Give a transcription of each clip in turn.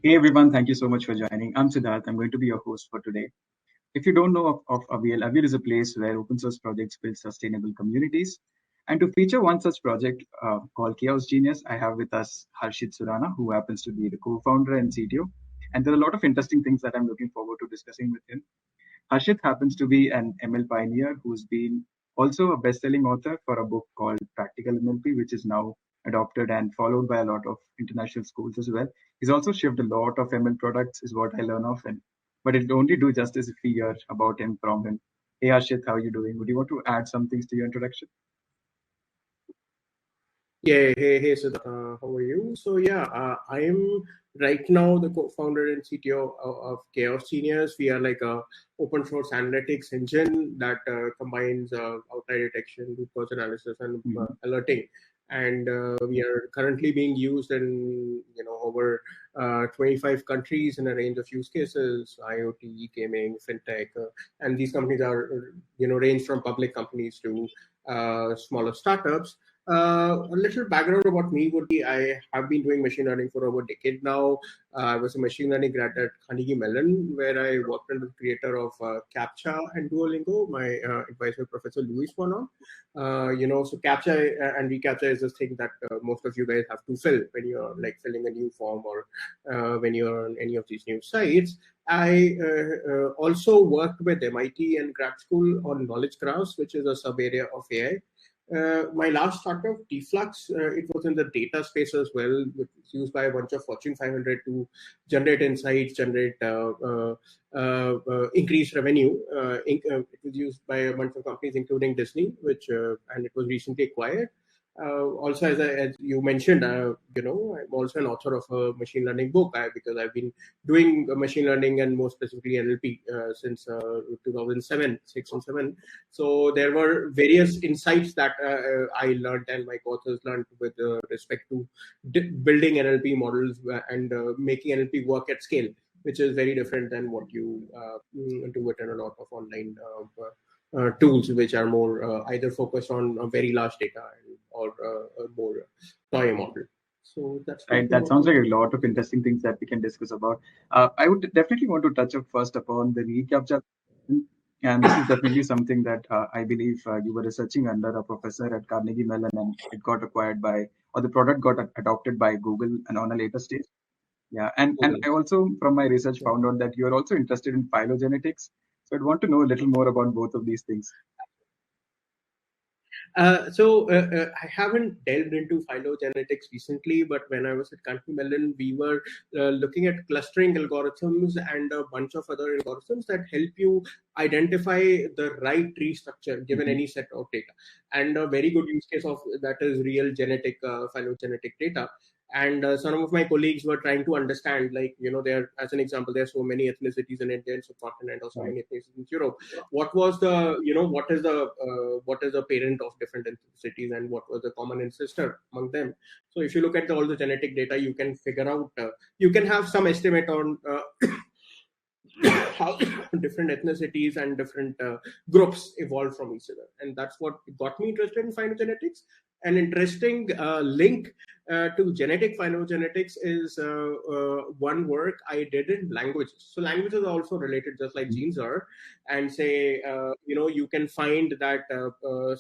Hey everyone, thank you so much for joining. I'm Siddharth. I'm going to be your host for today. If you don't know of Aviel, Aviel is a place where open source projects build sustainable communities. And to feature one such project called Chaos Genius, I have with us Harshit Surana, who happens to be the co-founder and CTO. And there are a lot of interesting things that I'm looking forward to discussing with him. Harshit happens to be an ML pioneer who's been also a best-selling author for a book called Practical NLP, which is now adopted and followed by a lot of international schools as well. He's also shipped a lot of ML products, is what I learn of, and but it only do justice if we hear about him from him. Hey Harshit, how are you doing? Would you want to add some things to your introduction? Yeah, hey, Siddharth, how are you? So I am right now the co-founder and CTO of Chaos Genius. We are like a open source analytics engine that combines outlier detection, root cause analysis, and alerting. And we are currently being used in over 25 countries in a range of use cases: IoT, gaming, fintech, and these companies are range from public companies to smaller startups. A little background about me would be I have been doing machine learning for over a decade now. I was a machine learning grad at Carnegie Mellon, where I worked under the creator of CAPTCHA and Duolingo, my advisor, Professor Luis Bonon. So CAPTCHA and reCAPTCHA is this thing that most of you guys have to fill when you're like filling a new form or when you're on any of these new sites. I also worked with MIT and grad school on knowledge graphs, which is a sub area of AI. My last startup, Deflux, it was in the data space as well, which is used by a bunch of Fortune 500 to generate insights, generate increased revenue. It was used by a bunch of companies, including Disney, and it was recently acquired. Also, as you mentioned, I'm also an author of a machine learning book because I've been doing machine learning and more specifically NLP since 2007, 6 and 7. So there were various insights that I learned and my co-authors learned with respect to building NLP models and making NLP work at scale, which is very different than what you do it in a lot of online tools, which are more either focused on very large data or a more toy model. So that's right. That sounds like a lot of interesting things that we can discuss about. I would definitely want to touch up first upon the reCAPTCHA. And this is definitely something that I believe you were researching under a professor at Carnegie Mellon, and it got acquired by, or the product got adopted by Google and on a later stage. Yeah, and I also, from my research, found out that you are also interested in phylogenetics. So I'd want to know a little more about both of these things. I haven't delved into phylogenetics recently, but when I was at Carnegie Mellon, we were looking at clustering algorithms and a bunch of other algorithms that help you identify the right tree structure given any set of data. And a very good use case of that is real genetic phylogenetic data. And some of my colleagues were trying to understand, there, as an example, there are so many ethnicities in India and subcontinent, or so many ethnicities in Europe. What was the, what is the parent of different ethnicities, and what was the common ancestor among them? So if you look at all the genetic data, you can figure out, you can have some estimate on how different ethnicities and different groups evolved from each other. And that's what got me interested in phylogenetics. An interesting link to genetic phylogenetics is one work I did in languages. So languages are also related, just like genes are. And say, you can find that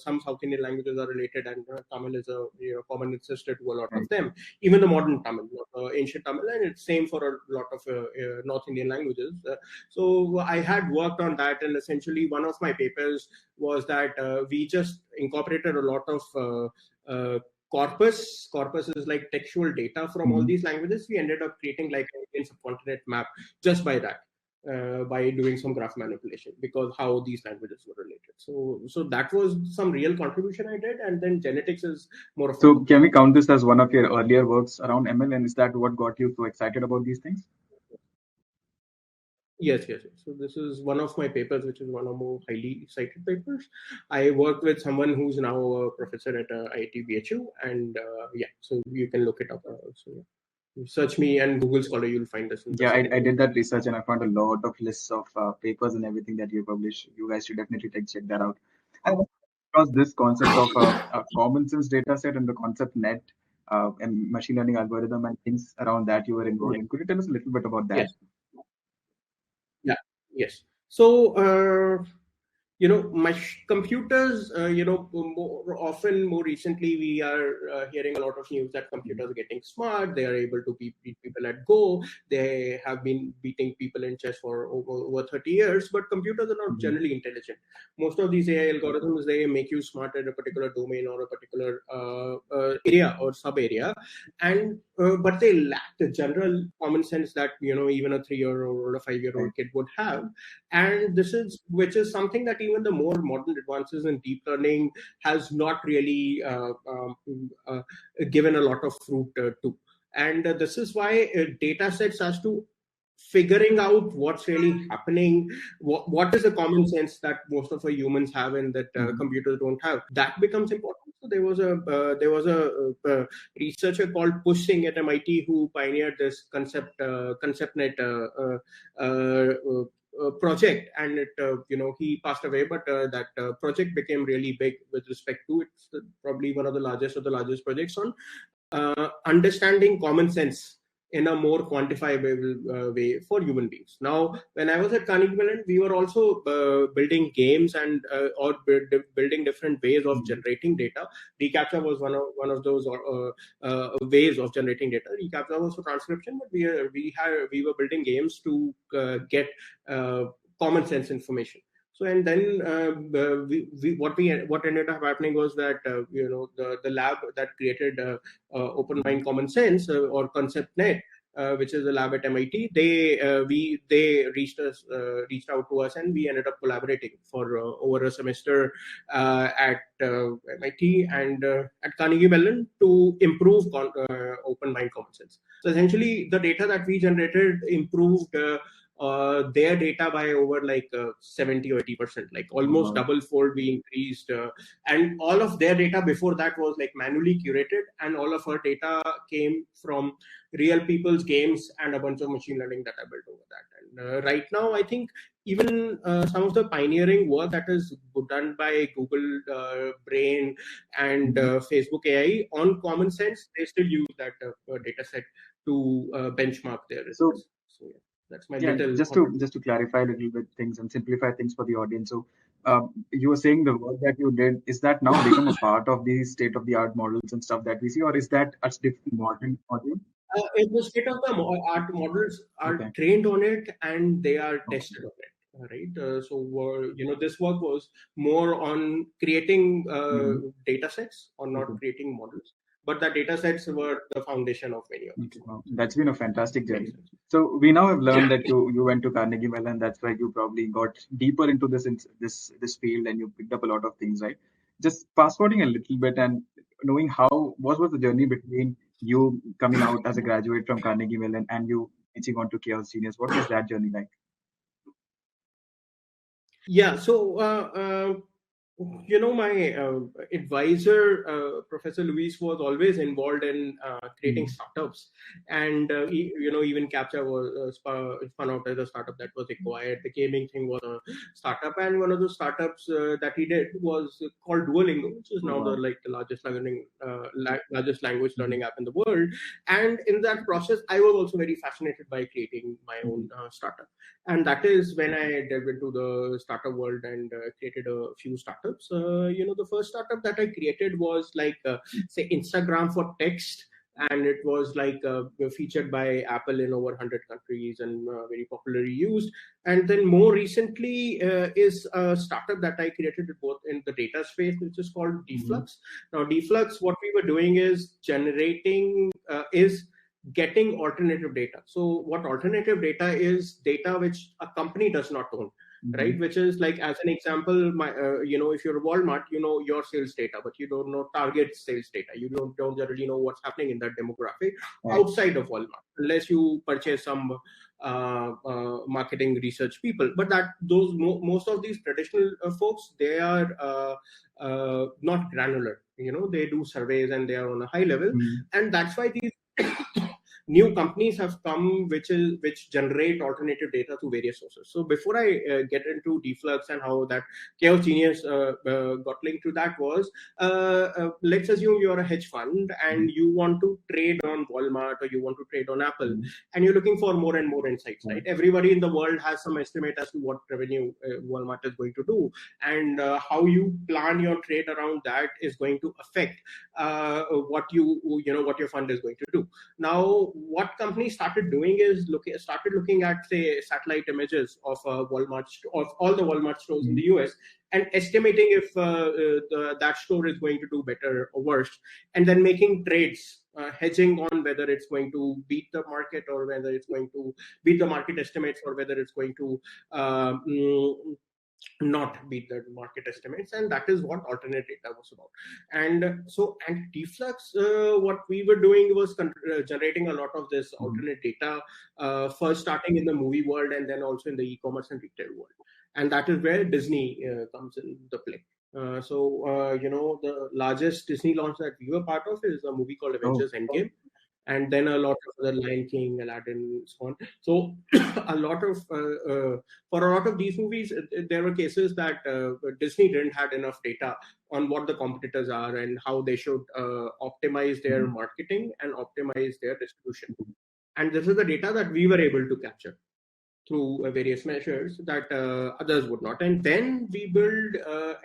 some South Indian languages are related, and Tamil is a common ancestor to a lot of them. Even the modern Tamil, ancient Tamil, and it's same for a lot of North Indian languages. So I had worked on that, and essentially one of my papers was that we just incorporated a lot of corpus. Corpus is like textual data from all these languages. We ended up creating like an Indian subcontinent map just by that. By doing some graph manipulation, because how these languages were related. So that was some real contribution I did, and then genetics is more of. So can we count this as one of your earlier works around ML, and is that what got you so excited about these things? Yes. So this is one of my papers, which is one of more highly cited papers. I worked with someone who's now a professor at IIT BHU, and so you can look it up. Search me and Google Scholar, you'll find this. I did that research, and I found a lot of lists of papers and everything that you publish. You guys should definitely check that out. And across this concept of a common sense data set and the concept net, and machine learning algorithm and things around that you were involved in. Could you tell us a little bit about that? Yes. Yeah. Yes. So, computers, more recently, we are hearing a lot of news that computers are getting smart. They are able to beat people at Go. They have been beating people in chess for over 30 years, but computers are not generally intelligent. Most of these AI algorithms, they make you smart in a particular domain or a particular area or sub area, and but they lack the general common sense that even a 3-year-old or a 5-year-old kid would have. And which is something that even the more modern advances in deep learning has not really given a lot of fruit to. And this is why data sets has to figuring out what's really happening, what is the common sense that most of our humans have and that computers don't have, that becomes important. So there was a researcher called Push Singh at MIT who pioneered this ConceptNet project, and it he passed away, but that project became really big with respect to it's probably one of the largest projects on understanding common sense in a more quantifiable way for human beings. Now, when I was at Carnegie Mellon, we were also building games and or building different ways of generating data. ReCAPTCHA was one of those ways of generating data. reCAPTCHA was for transcription, but we were building games to get common sense information. So, and then what ended up happening was that the lab that created Open Mind Common Sense or ConceptNet, which is a lab at MIT, they reached out to us, and we ended up collaborating for over a semester at MIT and at Carnegie Mellon to improve Open Mind Common Sense. So essentially, the data that we generated improved their data by over 70 or 80%, like almost double fold we increased, and all of their data before that was manually curated, and all of our data came from real people's games and a bunch of machine learning that I built over that. And right now, I think even some of the pioneering work that is done by Google Brain and Facebook AI on common sense, they still use that data set to benchmark their results. So yeah. That's my little. Just to clarify a little bit things and simplify things for the audience. So you were saying the work that you did, is that now become a part of the state of the art models and stuff that we see, or is that a different modern model? The state of the art models are trained on it and they are tested on it. Right. So this work was more on creating data sets or not creating models. But the data sets were the foundation of many of these. Wow. That's been a fantastic journey. So we now have learned that you went to Carnegie Mellon. That's why you probably got deeper into this field and you picked up a lot of things, right? Just fast forwarding a little bit and knowing what was the journey between you coming out as a graduate from Carnegie Mellon and you reaching on to Chaos Genius. What was that journey like? Yeah. So my advisor, Professor Luis, was always involved in creating startups, and even CAPTCHA was spun out as a startup that was acquired. The gaming thing was a startup, and one of the startups that he did was called Duolingo, which is now the largest language learning app in the world. And in that process, I was also very fascinated by creating my own startup, and that is when I delved into the startup world and created a few startups. The first startup that I created was say Instagram for text, and it was featured by Apple in over 100 countries and very popularly used. And then more recently is a startup that I created both in the data space, which is called Deflux. Now, Deflux, what we were doing is getting alternative data. So what alternative data is? Data which a company does not own. Right, which is as an example, if you're Walmart, you know your sales data, but you don't know Target's sales data. You don't generally know what's happening in that demographic outside of Walmart, unless you purchase some marketing research people. But most of these traditional folks, they are not granular. They do surveys and they are on a high level, and that's why these new companies have come which generate alternative data through various sources. So before I get into Deflux and how that Chaos Genius got linked to that was, let's assume you're a hedge fund and you want to trade on Walmart or you want to trade on Apple, and you're looking for more and more insights, right? Everybody in the world has some estimate as to what revenue Walmart is going to do, and how you plan your trade around that is going to affect what what your fund is going to do. Now, what companies started doing is started looking at, say, satellite images of Walmart, of all the Walmart stores in the US, and estimating if that store is going to do better or worse, and then making trades, hedging on whether it's going to beat the market or whether it's going to beat the market estimates or whether it's going to not beat the market estimates. And that is what alternate data was about. And so at Deflux, what we were doing was generating a lot of this alternate data, first starting in the movie world and then also in the e-commerce and retail world. And that is where Disney comes in the play. The largest Disney launch that we were part of is a movie called Avengers Endgame. And then a lot of the Lion King, Aladdin, so on. So a lot of for a lot of these movies, there were cases that Disney didn't have enough data on what the competitors are and how they should optimize their marketing and optimize their distribution. And this is the data that we were able to capture through various measures that others would not. And then we build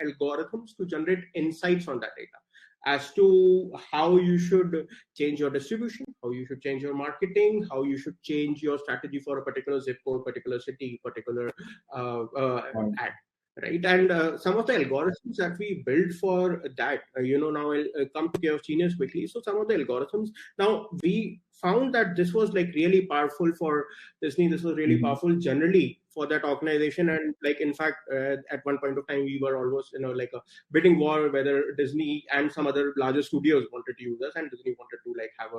algorithms to generate insights on that data as to how you should change your distribution, how you should change your marketing, how you should change your strategy for a particular zip code, particular city, particular ad. Right. And some of the algorithms that we built for that, now I'll come to Chaos Genius quickly. So some of the algorithms, now we found that this was like really powerful for Disney. This was really powerful generally for that organization. And like, in fact, at one point of time, we were almost, like a bidding war, whether Disney and some other larger studios wanted to use us, and Disney wanted to like have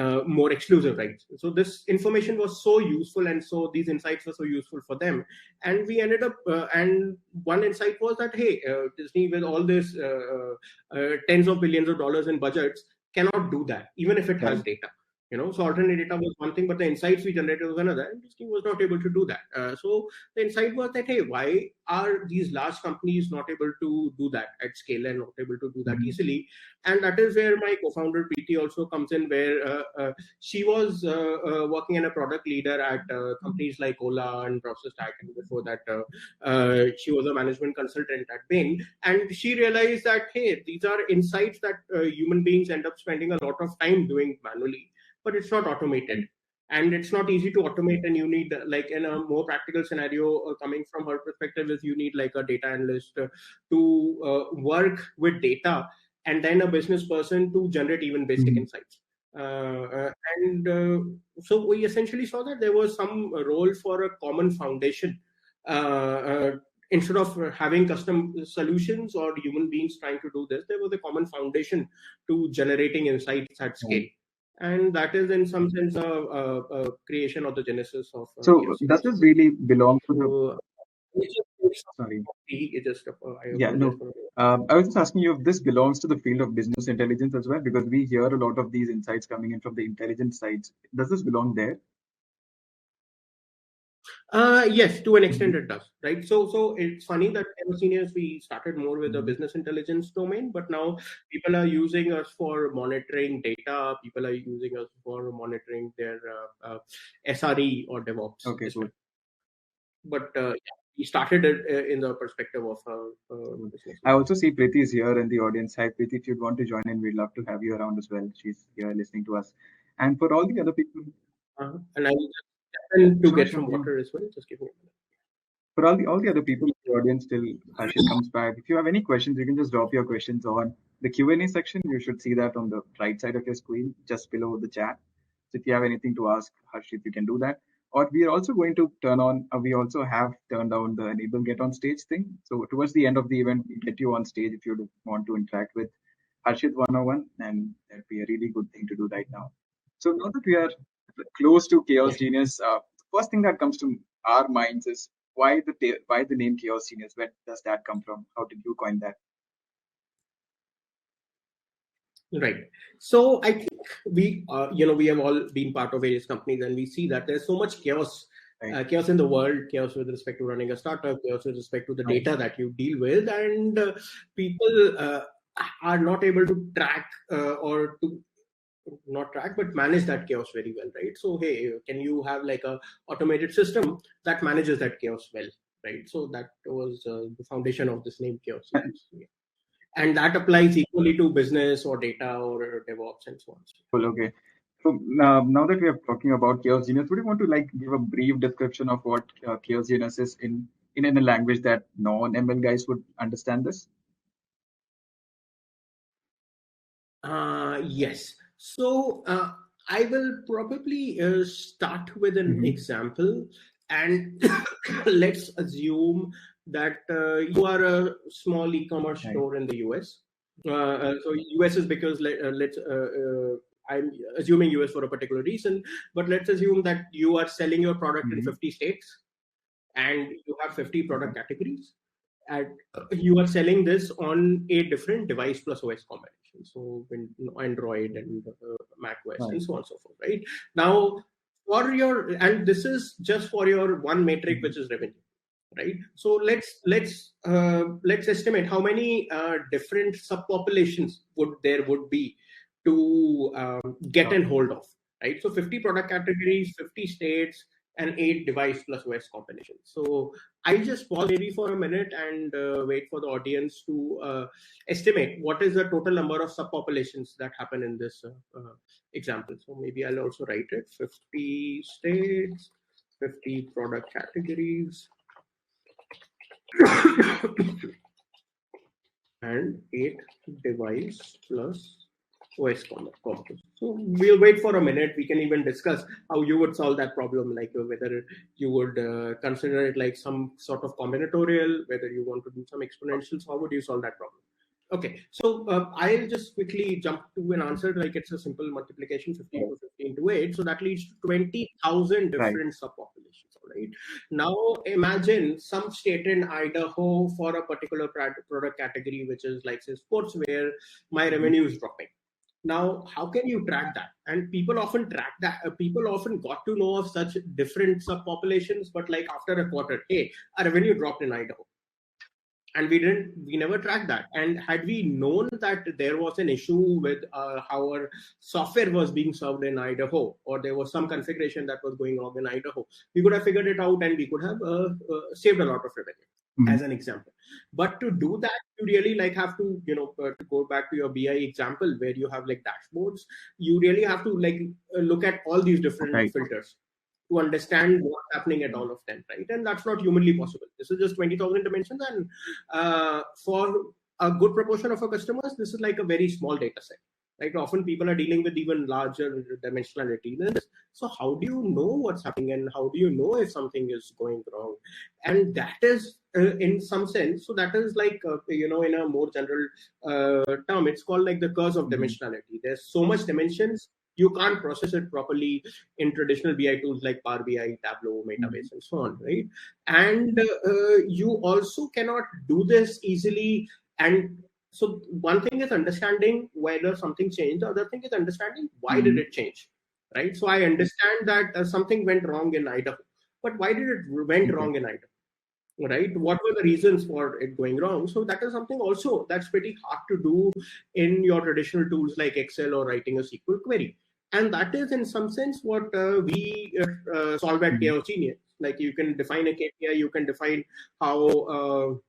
a more exclusive rights. So this information was so useful, and so these insights were so useful for them. And we ended up, and one insight was that, hey, Disney with all this tens of billions of dollars in budgets cannot do that, even if it has data. So alternate data was one thing, but the insights we generated was another, and Disney was not able to do that. So the insight was that, hey, why are these large companies not able to do that at scale and not able to do that easily? And that is where my co-founder Preeti also comes in, where she was working as a product leader at companies like Ola and Process Stack, and before that she was a management consultant at Bain. And she realized that, hey, these are insights that human beings end up spending a lot of time doing manually, but it's not automated, and it's not easy to automate. And you need, like, in a more practical scenario, coming from her perspective, is you need like a data analyst to work with data, and then a business person to generate even basic insights. So we essentially saw that there was some role for a common foundation. Instead of having custom solutions or human beings trying to do this, there was a common foundation to generating insights at scale. And that is, in some sense, a creation of the genesis of. So does this really belong to the? Sorry. I was just asking you if this belongs to the field of business intelligence as well, because we hear a lot of these insights coming in from the intelligence sides. Does this belong there? Yes, to an extent it does, right? So it's funny that ever seniors we started more with the business intelligence domain, but now people are using us for monitoring data. People are using us for monitoring their SRE or DevOps. Okay, cool. But we started it in the perspective of business. I also see Preeti is here in the audience. Hi, Preeti, if you'd want to join in, we'd love to have you around as well. She's here listening to us. And for all the other people, and I will just to get some water as well. Just give me a minute. For all the other people in the audience till Harshit comes back, if you have any questions, you can just drop your questions on the Q&A section. You should see that on the right side of your screen, just below the chat. So if you have anything to ask Harshit, you can do that. Or we are also going to turn on, we also have turned on the enable get on stage thing. So towards the end of the event, we get you on stage if you want to interact with Harshit 101, and that'd be a really good thing to do right now. So now that we are close to Chaos Genius, first thing that comes to our minds is why the name Chaos Genius? Where does that come from? How did you coin that? Right. So I think we have all been part of various companies, and we see that there's so much chaos. Right. Chaos in the world, chaos with respect to running a startup, chaos with respect to the Right. data that you deal with, and people are not able to track or to not track but manage that chaos very well, right? So hey, can you have like a automated system that manages that chaos well, right? So that was the foundation of this name, chaos genius. Yeah. And that applies equally to business or data or DevOps and so on. Cool. Okay. So now that we are talking about chaos genius, would you want to like give a brief description of what chaos genius is in a language that non-ML guys would understand this? Yes. So I will probably start with an example, and let's assume that you are a small e-commerce store in the US. So US is because I'm assuming US for a particular reason, but let's assume that you are selling your product in 50 states and you have 50 product categories, and you are selling this on a different device plus OS combination. So Android and Mac OS and so on and so forth, right? Now, and this is just for your one metric, which is revenue, right? So let's estimate how many different subpopulations would be to get and hold of, right? So 50 product categories, 50 states, and 8 device plus OS combinations. So I'll just pause maybe for a minute and wait for the audience to estimate what is the total number of subpopulations that happen in this example. So maybe I'll also write it: 50 states, 50 product categories, and 8 device plus OS components. So we'll wait for a minute. We can even discuss how you would solve that problem, like whether you would consider it like some sort of combinatorial, whether you want to do some exponentials. How would you solve that problem? Okay, so I'll just quickly jump to an answer. Like it's a simple multiplication, 15 to 15 to 8. So that leads to 20,000 different subpopulations. Right. Now imagine some state in Idaho for a particular product category, which is like say sportswear. My revenue is dropping. Now, how can you track that? And people often track that. People often got to know of such different subpopulations, but like after a quarter, hey, our revenue dropped in Idaho. And we never tracked that. And had we known that there was an issue with how our software was being served in Idaho, or there was some configuration that was going on in Idaho, we could have figured it out and we could have saved a lot of revenue, as an example. But to do that, you really like have to, to go back to your BI example where you have like dashboards, you really have to like look at all these different filters to understand what's happening at all of them, right? And that's not humanly possible. This is just 20,000 dimensions, and for a good proportion of our customers, this is like a very small data set, right? Often people are dealing with even larger dimensionality than this. So how do you know what's happening, and how do you know if something is going wrong? And that is, in some sense, so that is like, in a more general term, it's called like the curse of dimensionality. There's so much dimensions, you can't process it properly in traditional BI tools like Power BI, Tableau, Metabase, and so on, right? And you also cannot do this easily. And so one thing is understanding whether something changed. The other thing is understanding why did it change, right? So I understand that something went wrong in Idaho, but why did it went wrong in Idaho? Right? What were the reasons for it going wrong? So that is something also that's pretty hard to do in your traditional tools like Excel or writing a SQL query. And that is in some sense what we solve at Chaos Genius. Like you can define a KPI, you can define how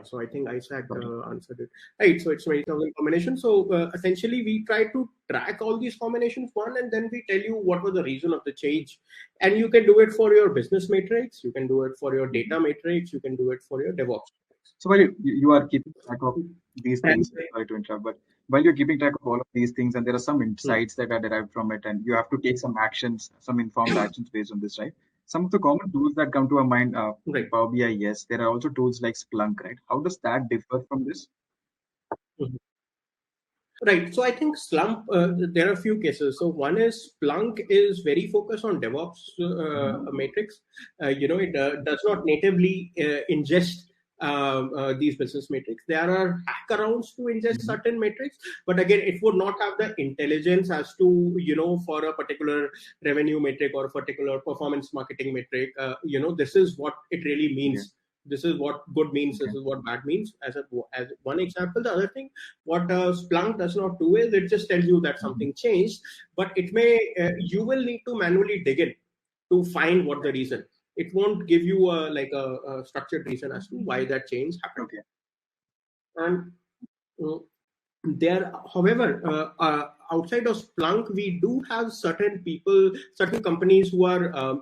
so I think Isaac answered it. Right, so it's 20,000 combinations. So essentially we try to track all these combinations one, and then we tell you what was the reason of the change. And you can do it for your business matrix, you can do it for your data matrix, you can do it for your DevOps. So while you are keeping track of these things, sorry to interrupt, but while you're keeping track of all of these things, and there are some insights that are derived from it, and you have to take some actions, some informed actions based on this, right? Some of the common tools that come to our mind, Power BI, yes. There are also tools like Splunk, right? How does that differ from this? Right. So I think there are a few cases. So one is Splunk is very focused on DevOps matrix. It does not natively ingest these business metrics. There are hackarounds to ingest certain metrics, but again, it would not have the intelligence as to, for a particular revenue metric or a particular performance marketing metric, this is what it really means. This is what good means. This is what bad means. As one example, the other thing, what Splunk does not do is it just tells you that something changed, but it may you will need to manually dig in to find what the reason. It won't give you a structured reason as to why that change happened. And there, however, outside of Splunk, we do have certain companies who are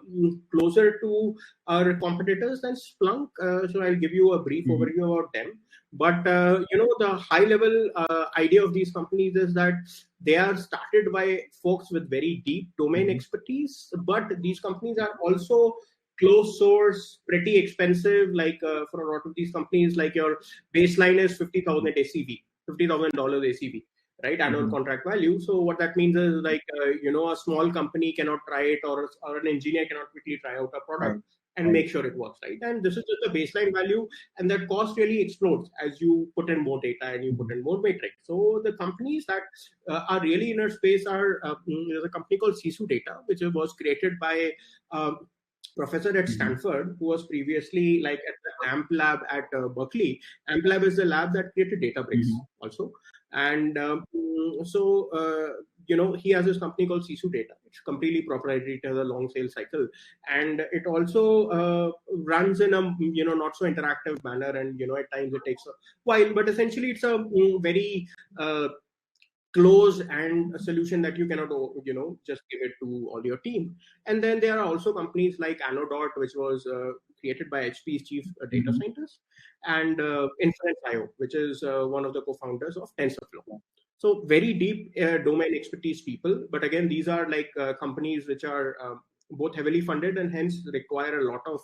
closer to our competitors than Splunk. So I'll give you a brief overview about them. But the high level idea of these companies is that they are started by folks with very deep domain expertise, but these companies are also closed source, pretty expensive. Like for a lot of these companies, like your baseline is $50,000 ACV, right? Annual contract value. So what that means is like, a small company cannot try it, or an engineer cannot quickly try out a product and make sure it works, right? And this is just the baseline value, and that cost really explodes as you put in more data and you put in more metrics. So the companies that are really in our space are, there's a company called Sisu Data, which was created by professor at Stanford, who was previously like at the AMP lab at Berkeley. AMP lab is the lab that created Databricks also. And he has this company called Sisu Data. It's completely proprietary, it has a long sales cycle. And it also runs in a, not so interactive manner. And, at times it takes a while, but essentially it's a very closed and a solution that you cannot, just give it to all your team. And then there are also companies like Anodot, which was created by HP's chief data scientist, and Inference.io, which is one of the co-founders of TensorFlow. So very deep domain expertise people. But again, these are like companies which are both heavily funded and hence require a lot of,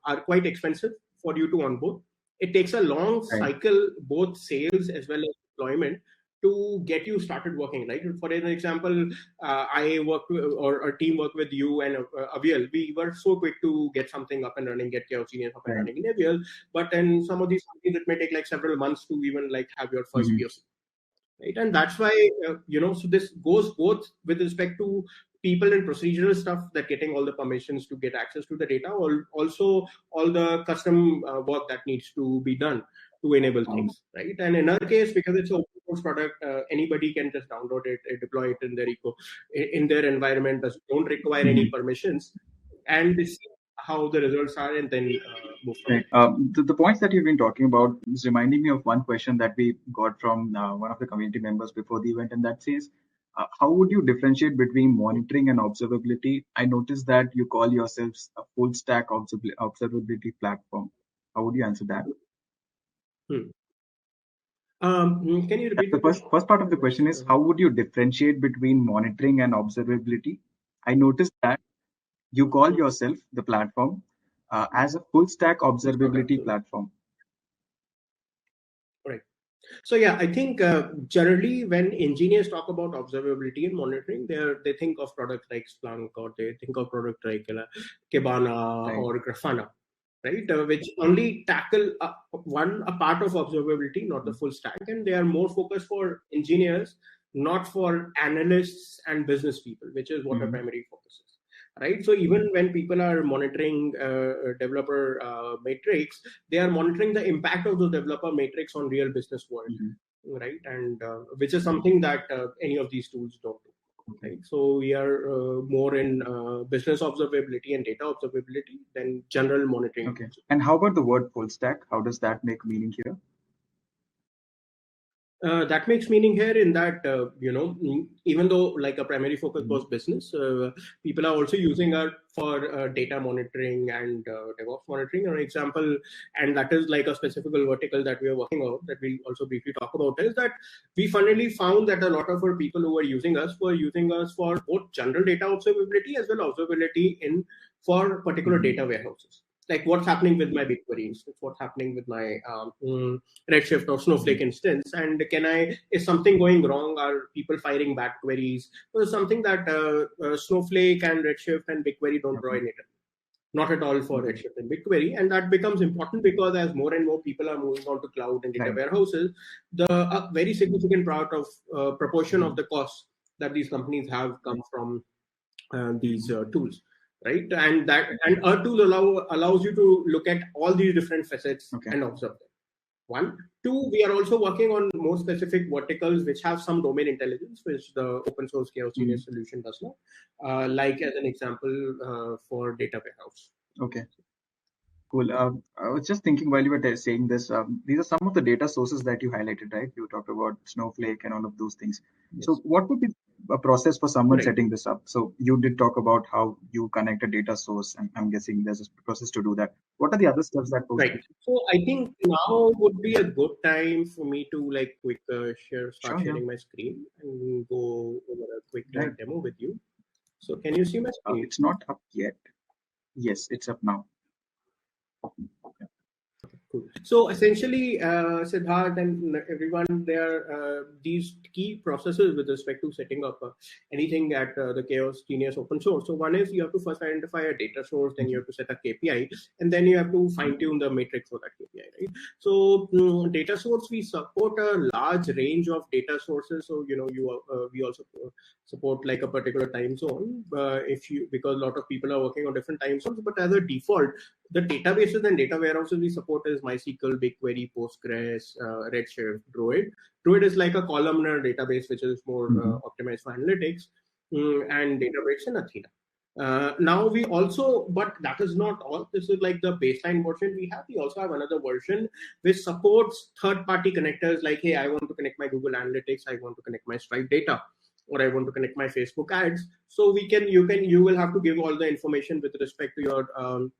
are quite expensive for you to onboard. It takes a long cycle, both sales as well as deployment, to get you started working, right? For an example, I worked or our team worked with you and Aviel. We were so quick to get something up and running, get Chaos Genius up and running in Aviel. But in some of these companies, it may take like several months to even like have your first POC, right? And that's why, so this goes both with respect to people and procedural stuff, that getting all the permissions to get access to the data, or also all the custom work that needs to be done to enable things, right? And in our case, because it's an open source product, anybody can just download it, deploy it in their environment, don't require any permissions, and see how the results are, and then move on. The points that you've been talking about is reminding me of one question that we got from one of the community members before the event, and that says, how would you differentiate between monitoring and observability? I noticed that you call yourselves a full stack observability platform. How would you answer that? Can you repeat the first part of the question is, how would you differentiate between monitoring and observability? I noticed that you call yourself the platform as a full stack observability platform. Right. So yeah, I think generally when engineers talk about observability and monitoring, they think of products like Splunk, or they think of products like Kibana or Grafana, right? Which only tackle a part of observability, not the full stack, and they are more focused for engineers, not for analysts and business people, which is what our primary focus is. Right. So even when people are monitoring developer metrics, they are monitoring the impact of those developer metrics on real business world, right? And which is something that any of these tools don't do. Right. So we are more in business observability and data observability than general monitoring. Okay. And how about the word full stack? How does that make meaning here? That makes meaning here in that, even though like a primary focus was business, people are also using it for data monitoring and DevOps monitoring. An example, and that is like a specific vertical that we are working on, that we'll also briefly talk about, is that we finally found that a lot of our people who were using us for both general data observability as well as observability for particular data warehouses. Like what's happening with my BigQuery instance, what's happening with my Redshift or Snowflake instance, and is something going wrong? Are people firing bad queries? So something that Snowflake and Redshift and BigQuery don't draw in it. not at all for Redshift and BigQuery. And that becomes important because as more and more people are moving on to cloud and data warehouses, a very significant part of proportion of the costs that these companies have come from these tools, right? And our tool allows you to look at all these different facets and observe them. One. Two, we are also working on more specific verticals which have some domain intelligence, which the open source Chaos Genius solution does not. Like as an example for data warehouse. Okay. Cool. I was just thinking while you were saying this, these are some of the data sources that you highlighted, right? You talked about Snowflake and all of those things. Yes. So what would be a process for someone setting this up? So you did talk about how you connect a data source, and I'm guessing there's a process to do that. What are the other steps that folks do? So I think now would be a good time for me to like quick start sharing my screen and go over a quick demo with you. So can you see my screen? It's not up yet. Yes, it's up now. Cool. So essentially, Siddharth and everyone, there are these key processes with respect to setting up anything at the Chaos Genius open source. So one is you have to first identify a data source, then you have to set a KPI, and then you have to fine tune the metric for that KPI, right? So data source, we support a large range of data sources. So we also support like a particular time zone because a lot of people are working on different time zones. But as a default, the databases and data warehouses we support is MySQL, BigQuery, Postgres, Redshift, Druid. Druid is like a columnar database which is more optimized for analytics, and Databricks and Athena. Now we also, but that is not all. This is like the baseline version we have. We also have another version which supports third-party connectors. Like, hey, I want to connect my Google Analytics, I want to connect my Stripe data, or I want to connect my Facebook ads. So you will have to give all the information with respect to your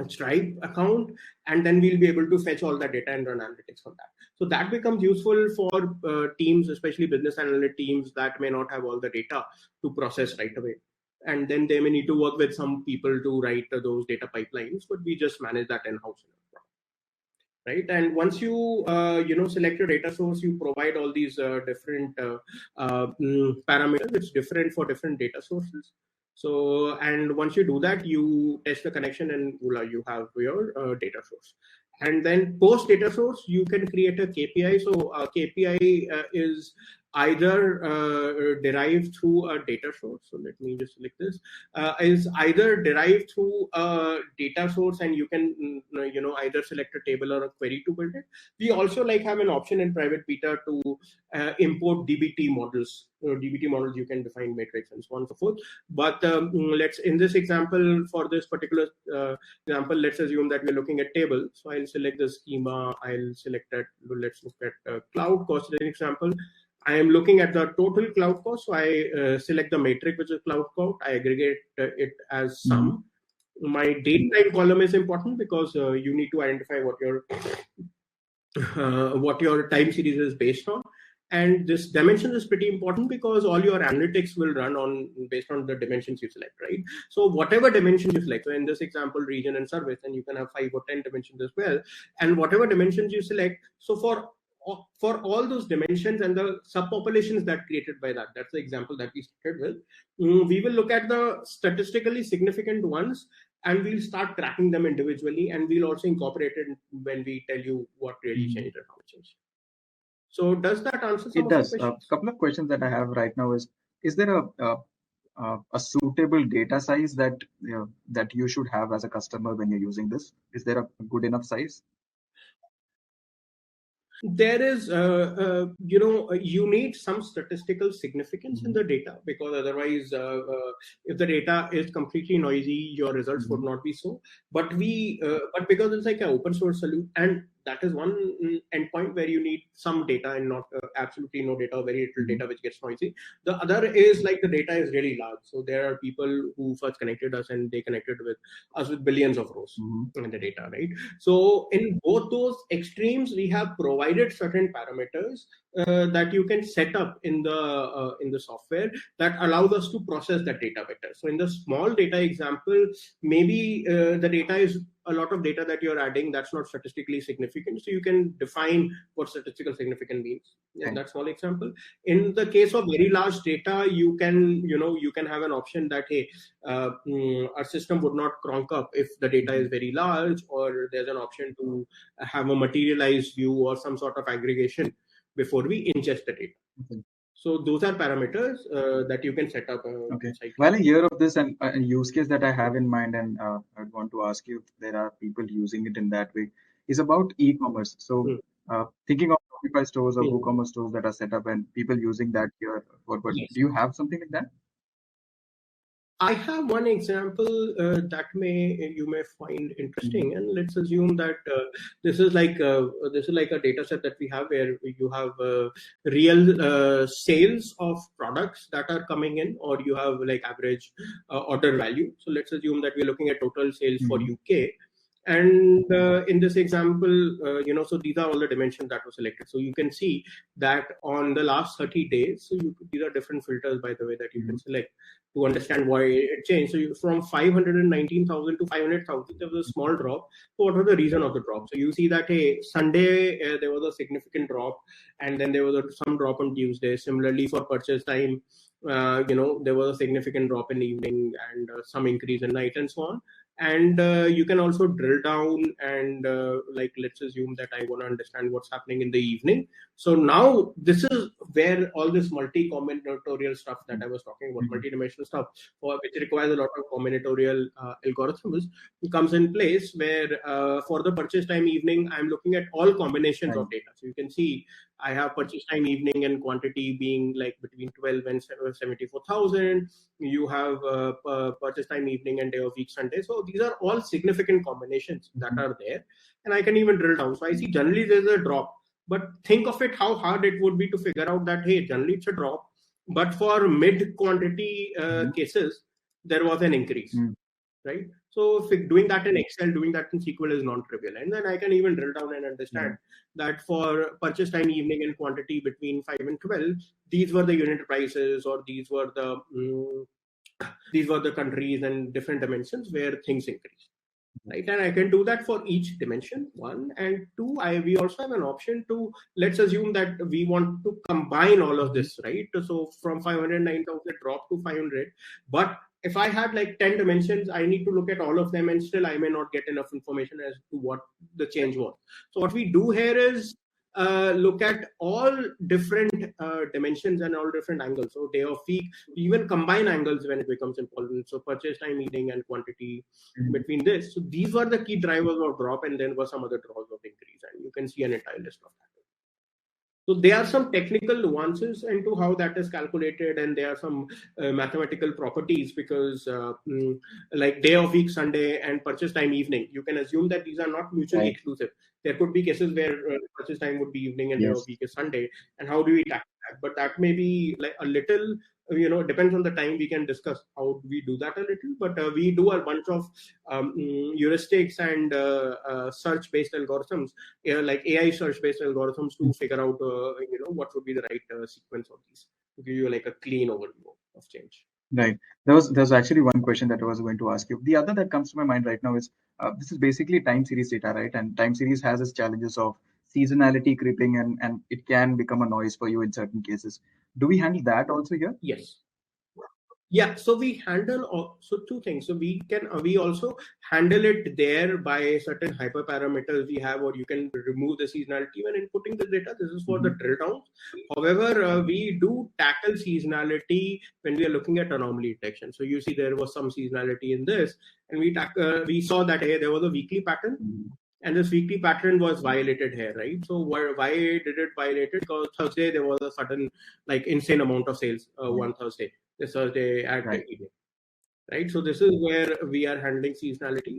Stripe account, and then we'll be able to fetch all that data and run analytics on that. So that becomes useful for teams, especially business analyst teams that may not have all the data to process right away. And then they may need to work with some people to write those data pipelines, but we just manage that in-house. Right, and once you select your data source, you provide all these different parameters. It's different for different data sources. So, and once you do that, you test the connection, and you have your data source. And then post data source, you can create a KPI. So a KPI is either derived through a data source. So let me just select this. Is either derived through a data source, and you can either select a table or a query to build it. We also have an option in private beta to import DBT models. DBT models, you can define metrics and so on and so forth. But let's, in this example, for this particular example, let's assume that we're looking at table. So I'll select the schema. I'll select that. Let's look at cloud cost as an example. I am looking at the total cloud cost. So I select the metric, which is cloud cost. I aggregate it as sum. My date time column is important because you need to identify what your time series is based on. And this dimension is pretty important because all your analytics will run based on the dimensions you select, right? So whatever dimension you select, so in this example, region and service, and you can have 5 or 10 dimensions as well. And whatever dimensions you select, so for all those dimensions and the subpopulations that created by that's the example that we started with, we will look at the statistically significant ones, and we'll start tracking them individually, and we'll also incorporate it when we tell you what really changed and how it changed. So does that answer some of the questions? A couple of questions that I have right now is there a suitable data size that you should have as a customer when you're using this? Is there a good enough size? There is, you need some statistical significance in the data, because otherwise, if the data is completely noisy, your results would not be so. But but because it's like an open source solution, and that is one endpoint where you need some data and not absolutely no data, or very little data which gets noisy. The other is like the data is really large. So there are people who first connected us, and they connected with us with billions of rows in the data, right? So in both those extremes, we have provided certain parameters that you can set up in the software that allows us to process that data better. So in the small data example, maybe the data is a lot of data that you're adding that's not statistically significant. So you can define what statistical significant means in that small example. In the case of very large data, you can have an option that, hey, our system would not cronk up if the data is very large, or there's an option to have a materialized view or some sort of aggregation before we ingest the data. Okay. So those are parameters that you can set up. Okay. While I hear of this, and a use case that I have in mind, and I'd want to ask you if there are people using it in that way, is about e-commerce. So thinking of Shopify stores or WooCommerce stores that are set up and people using that here, what Yes. do you have something like that? I have one example that you may find interesting, and let's assume that this is like a data set that we have where you have real sales of products that are coming in, or you have like average order value. So let's assume that we're looking at total sales for UK. And in this example, so these are all the dimensions that were selected. So you can see that on the last 30 days, so these are different filters, by the way, that you can select to understand why it changed. So from 519,000 to 500,000, there was a small drop. So what was the reason of the drop? So you see that, hey, Sunday, there was a significant drop, and then there was some drop on Tuesday. Similarly, for purchase time, there was a significant drop in the evening and some increase in night and so on. And you can also drill down and let's assume that I want to understand what's happening in the evening. So now this is where all this multi-combinatorial stuff that I was talking about, multi-dimensional stuff, which requires a lot of combinatorial algorithms, comes in place, where for the purchase time evening, I'm looking at all combinations of data. So you can see I have purchase time evening and quantity being like between 12 and 74,000. You have purchase time evening and day of week Sunday. So these are all significant combinations that are there. And I can even drill down. So I see generally there's a drop. But think of it, how hard it would be to figure out that, hey, generally it's a drop. But for mid-quantity cases, there was an increase. Right? So doing that in Excel, doing that in SQL is non-trivial. And then I can even drill down and understand that for purchase time evening and quantity between 5 and 12, these were the unit prices, or these were the countries and different dimensions where things increase. Right, and I can do that for each dimension, one. And two, we also have an option to, let's assume that we want to combine all of this, right? So from 509,000 drop to 500, but if I had like 10 dimensions, I need to look at all of them, and still I may not get enough information as to what the change was. So what we do here is look at all different dimensions and all different angles. So day of week, even combine angles when it becomes important. So purchase time, evening, and quantity between this. So these were the key drivers of drop, and then were some other drivers of increase. And you can see an entire list of that. So there are some technical nuances into how that is calculated, and there are some mathematical properties, because like day of week Sunday and purchase time evening, you can assume that these are not mutually exclusive. There could be cases where purchase time would be evening and day of week is Sunday. And how do we tackle that? But that may be like a little, depends on the time. We can discuss how we do that a little, but we do a bunch of heuristics and search-based algorithms, like AI search-based algorithms, to figure out, what would be the right sequence of these, to give you like a clean overview of change. Right. There's actually one question that I was going to ask you. The other that comes to my mind right now is this is basically time series data, right? And time series has its challenges of seasonality creeping, and it can become a noise for you in certain cases. Do we handle that also here? Yes. Yeah, so we handle two things. So we also handle it there by certain hyperparameters we have, or you can remove the seasonality when inputting the data. This is for the drill downs. However, we do tackle seasonality when we are looking at anomaly detection. So you see there was some seasonality in this, and we saw that, hey, there was a weekly pattern. And this weekly pattern was violated here, right? So why did it violate it? Because Thursday there was a sudden, like, insane amount of sales one Thursday. This Thursday at the evening, right? So this is where we are handling seasonality.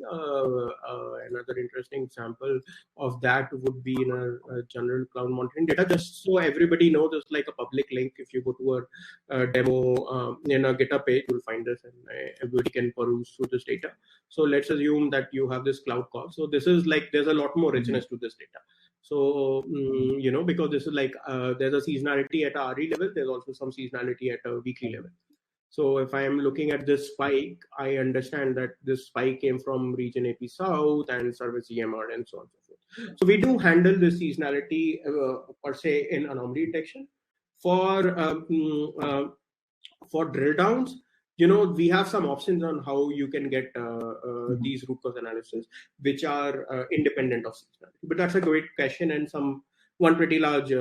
Another interesting example of that would be in a general cloud monitoring data. Just so everybody knows, there's like a public link. If you go to a demo in a GitHub page, you'll find this, and everybody can peruse through this data. So let's assume that you have this cloud call. So this is like, there's a lot more richness to this data. So, because this is like there's a seasonality at a RE level, there's also some seasonality at a weekly level. So if I am looking at this spike, I understand that this spike came from region AP South and service EMR and so on and so forth. So we do handle this seasonality per se in anomaly detection. For drill downs, we have some options on how you can get these root cause analysis, which are independent of seasonality. But that's a great question, and one pretty large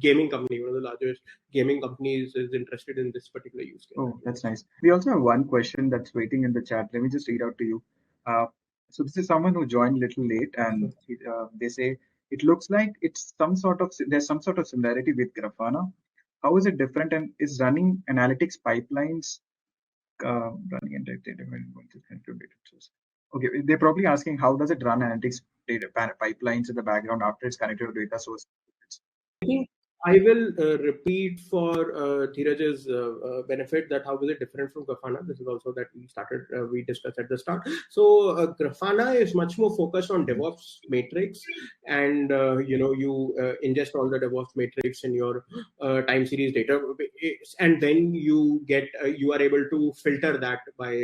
gaming company, one of the largest gaming companies, is interested in this particular use case. Oh, that's nice. We also have one question that's waiting in the chat. Let me just read out to you. So this is someone who joined a little late, and they say it looks like there's some sort of similarity with Grafana. How is it different, and is running analytics pipelines running and data source? Okay, they're probably asking how does it run analytics data pipelines in the background after it's connected to data source. I think I will repeat for Dheeraj's benefit that how is it different from Grafana. This is also that we discussed at the start. So Grafana is much more focused on DevOps matrix, and you ingest all the DevOps matrix in your time series data, and then you are able to filter that by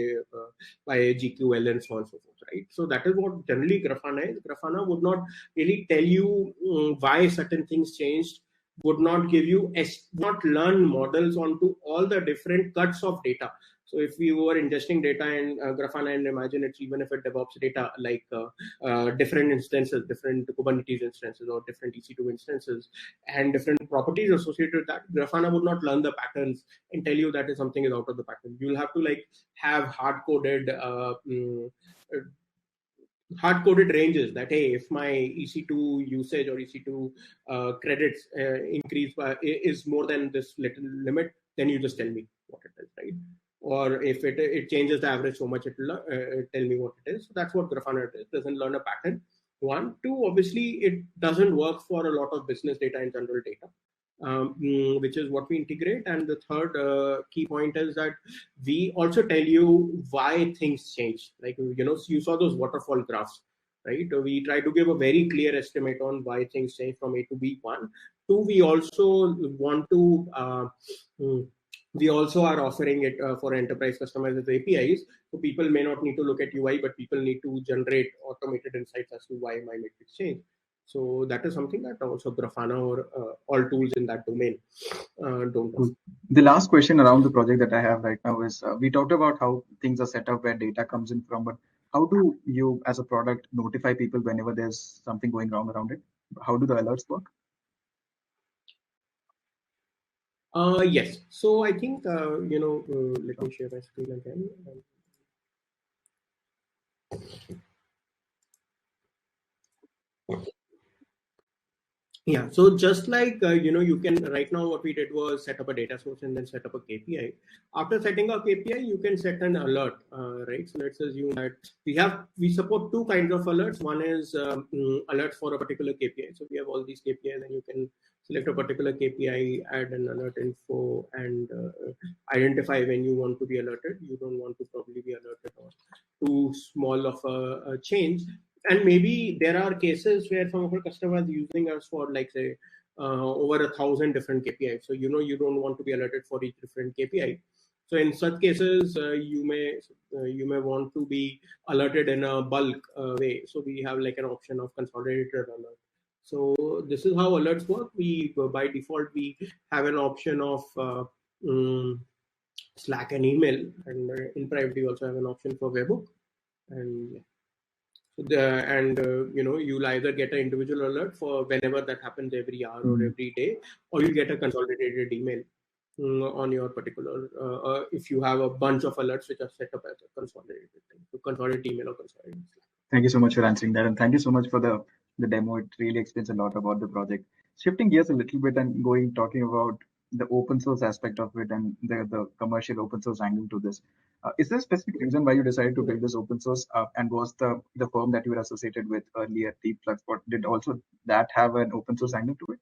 GQL and so on and so forth, right? So that is what generally Grafana is. Grafana would not really tell you why certain things changed, would not give you, not learn models onto all the different cuts of data. So if you were ingesting data in Grafana, and imagine it's even if it DevOps data, like different instances, different Kubernetes instances or different EC2 instances and different properties associated with that, Grafana would not learn the patterns and tell you that if something is out of the pattern. You'll have to have hard-coded ranges that, hey, if my EC2 usage or EC2 credits increase is more than this little limit, then you just tell me what it is, right? Or if it changes the average so much, it will tell me what it is. So that's what Grafana is. It doesn't learn a pattern. One, two, obviously it doesn't work for a lot of business data and general data. Which is what we integrate. And the third key point is that we also tell you why things change. Like, you saw those waterfall graphs, right? We try to give a very clear estimate on why things change from A to B. One. Two, we also want to we also are offering it for enterprise customers as APIs. So people may not need to look at UI, but people need to generate automated insights as to why my metrics change. So that is something that also Grafana or all tools in that domain don't offer. The last question around the project that I have right now is, we talked about how things are set up where data comes in from, but how do you as a product notify people whenever there's something going wrong around it? How do the alerts work? Yes. So I think, let me share my screen again. Yeah, so just like, you can, right now what we did was set up a data source and then set up a KPI. After setting up KPI, you can set an alert, right? So let's assume that we support two kinds of alerts. One is alert for a particular KPI. So we have all these KPIs and you can select a particular KPI, add an alert info and identify when you want to be alerted. You don't want to probably be alerted or too small of a change. And maybe there are cases where some of our customers are using us for, like, say, over 1,000 different KPIs. So, you don't want to be alerted for each different KPI. So in such cases, you may want to be alerted in a bulk way. So we have like an option of consolidated alert. So this is how alerts work. By default, we have an option of Slack and email, and in private, we also have an option for webhook. And you'll either get an individual alert for whenever that happens every hour or every day, or you get a consolidated email on your particular, if you have a bunch of alerts which are set up as a consolidated thing, so consolidated email or consolidated Slack. Thank you so much for answering that, and thank you so much for the demo. It really explains a lot about the project. Shifting gears a little bit and talking about the open source aspect of it and the commercial open source angle to this. Is there a specific reason why you decided to build this open source? And was the firm that you were associated with earlier, Deep Flux, did also that have an open source angle to it?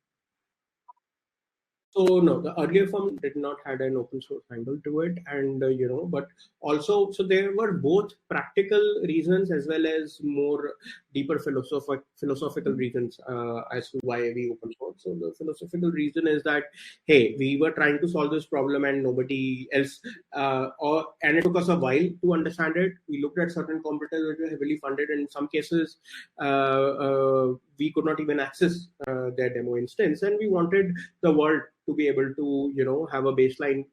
So no, the earlier firm did not had an open source angle to it, and but also so there were both practical reasons as well as more deeper philosophical reasons as to why we open source. So the philosophical reason is that hey, we were trying to solve this problem and nobody else, and it took us a while to understand it. We looked at certain competitors which were heavily funded, and in some cases we could not even access their demo instance, and we wanted the world to be able to have a baseline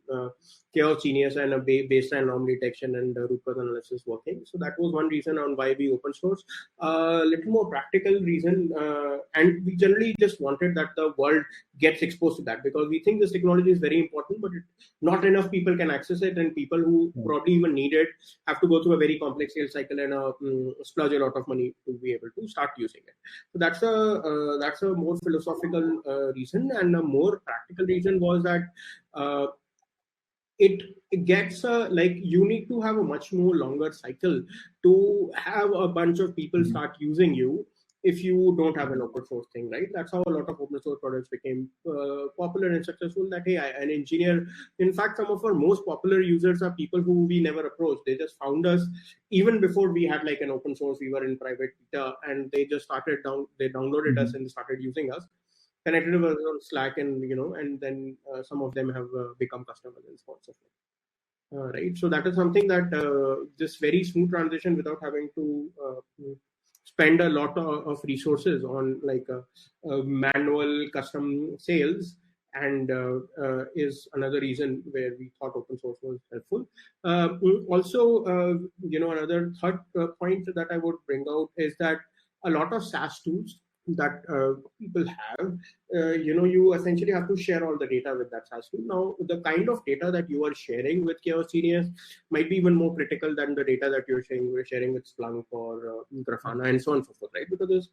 chaos genius and a baseline anomaly detection and root cause analysis working. So that was one reason on why we open source. A little more practical reason, and we generally just wanted that the world gets exposed to that, because we think this technology is very important, but not enough people can access it, and people who probably even need it have to go through a very complex sales cycle and splurge a lot of money to be able to start using it. So that's a more philosophical reason, and a more practical reason was that it gets like you need to have a much more longer cycle to have a bunch of people start using you if you don't have an open source thing, right? That's how a lot of open source products became popular and successful. That hey, an engineer, in fact, some of our most popular users are people who we never approached. They just found us even before we had like an open source. We were in private beta, and they just started they downloaded us and started using us, connected with us on Slack, and and then some of them have become customers and so on and so forth. Right. So that is something that this very smooth transition without having to spend a lot of resources on like manual custom sales, and is another reason where we thought open source was helpful. Also, another third point that I would bring out is that a lot of SaaS tools that people have, you essentially have to share all the data with that SaaS tool. Now, the kind of data that you are sharing with Chaos Genius might be even more critical than the data that you're sharing with Splunk or Grafana and so on and so forth, right? Because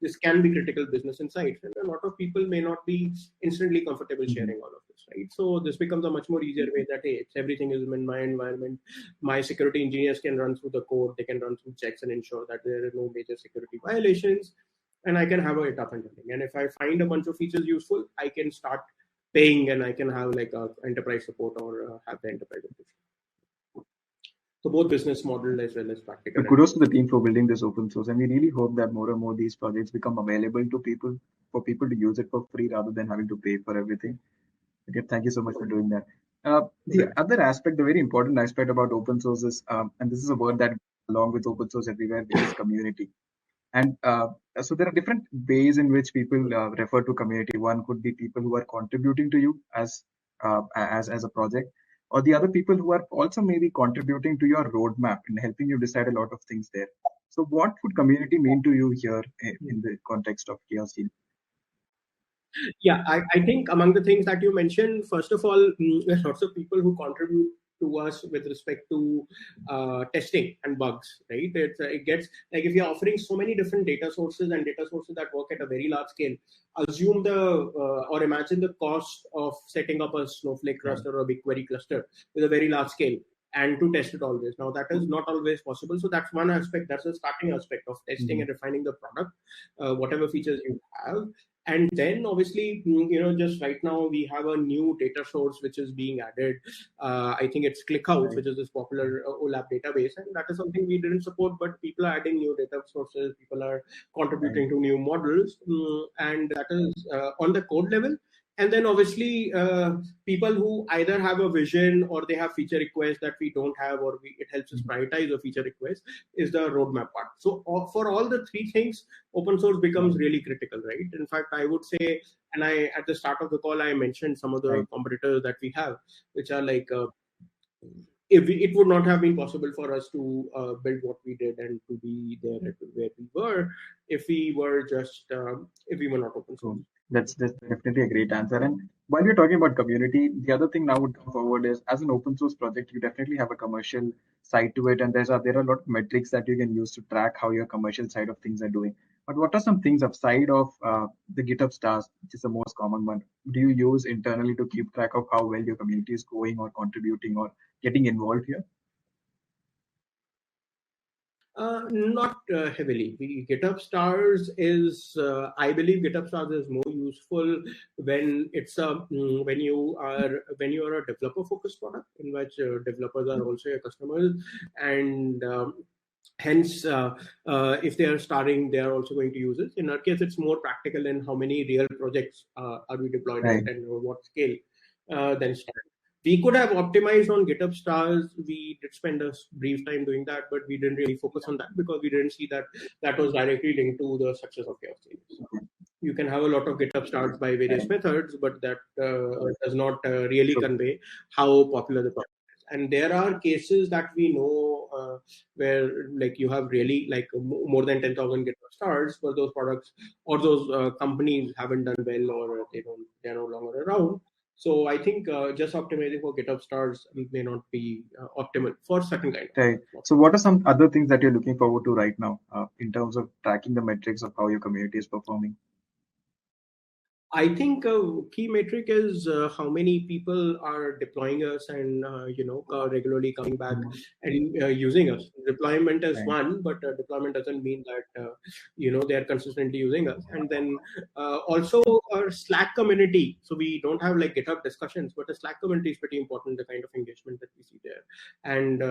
this can be critical business insights, and a lot of people may not be instantly comfortable sharing all of this, right? So this becomes a much more easier way that hey, everything is in my environment. My security engineers can run through the code, they can run through checks and ensure that there are no major security violations, and I can have it up and running. And if I find a bunch of features useful, I can start paying, and I can have like a enterprise support or have the enterprise edition. So both business model as well as practical. Kudos to the team for building this open source, and we really hope that more and more these projects become available to people, for people to use it for free rather than having to pay for everything. Okay, thank you so much for doing that. The other aspect, the very important aspect about open source is, and this is a word that along with open source everywhere, is community. And so there are different ways in which people refer to community. One could be people who are contributing to you as a project, or the other people who are also maybe contributing to your roadmap and helping you decide a lot of things there. So what would community mean to you here in the context of Chaos Team? Yeah, I think among the things that you mentioned, first of all, there's lots of people who contribute to us with respect to testing and bugs, right? It gets like if you're offering so many different data sources and data sources that work at a very large scale, assume or imagine the cost of setting up a Snowflake cluster or a BigQuery cluster with a very large scale, and to test it always. Now that is not always possible. So that's one aspect. That's a starting aspect of testing and refining the product, whatever features you have. And then obviously, just right now we have a new data source which is being added. I think it's ClickHouse, which is this popular OLAP database, and that is something we didn't support, but people are adding new data sources, people are contributing to new models, and that is on the code level. And then obviously people who either have a vision or they have feature requests that we don't have, or it helps us prioritize a feature request, is the roadmap part. So for all the three things, open source becomes really critical, right? In fact, I would say, and I at the start of the call, I mentioned some of the competitors that we have, which are like, it would not have been possible for us to build what we did and to be there where we were if we were not open source. That's definitely a great answer. And while you're talking about community, the other thing now would come forward is, as an open source project, you definitely have a commercial side to it, and there are a lot of metrics that you can use to track how your commercial side of things are doing. But what are some things outside of the GitHub stars, which is the most common one, do you use internally to keep track of how well your community is going or contributing or getting involved here? Not heavily. GitHub Stars is, I believe, GitHub Stars is more useful when it's when you are a developer focused product in which developers are also your customers, and hence if they are starting, they are also going to use it. In our case, it's more practical in how many real projects are we deployed Right. at and what scale than Star. We could have optimized on GitHub Stars. We did spend a brief time doing that, but we didn't really focus on that because we didn't see that that was directly linked to the success of Chaos Genius. You can have a lot of GitHub Stars by various methods, but that does not really convey how popular the product is. And there are cases that we know where like you have really like more than 10,000 GitHub Stars, but those products or those companies haven't done well, or they're no longer around. So I think just optimizing for GitHub Stars may not be optimal for certain kind of. Right. So what are some other things that you're looking forward to right now in terms of tracking the metrics of how your community is performing? I think a key metric is how many people are deploying us and regularly coming back and using us. Deployment is one, but deployment doesn't mean that they are consistently using us. And then also our Slack community. So we don't have like GitHub discussions, but the Slack community is pretty important. The kind of engagement that we see there, and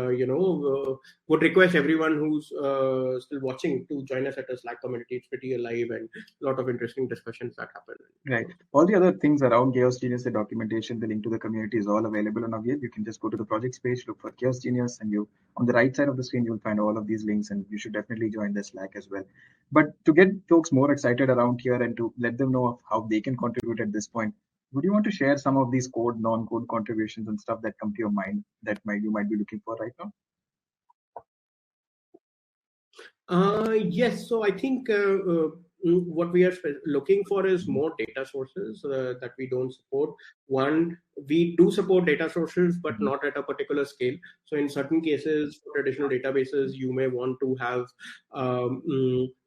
would request everyone who's still watching to join us at a Slack community. It's pretty alive and a lot of interesting discussions that happen. Right. All the other things around Chaos Genius, the documentation, the link to the community is all available on Aviel. You can just go to the projects page, look for Chaos Genius, and you on the right side of the screen, you'll find all of these links, and you should definitely join the Slack as well. But to get folks more excited around here and to let them know of how they can contribute at this point, would you want to share some of these code, non-code contributions and stuff that come to your mind that you might be looking for right now? Yes. So I think what we are looking for is more data sources that we don't support. One, we do support data sources, but not at a particular scale. So in certain cases, for traditional databases, you may want to have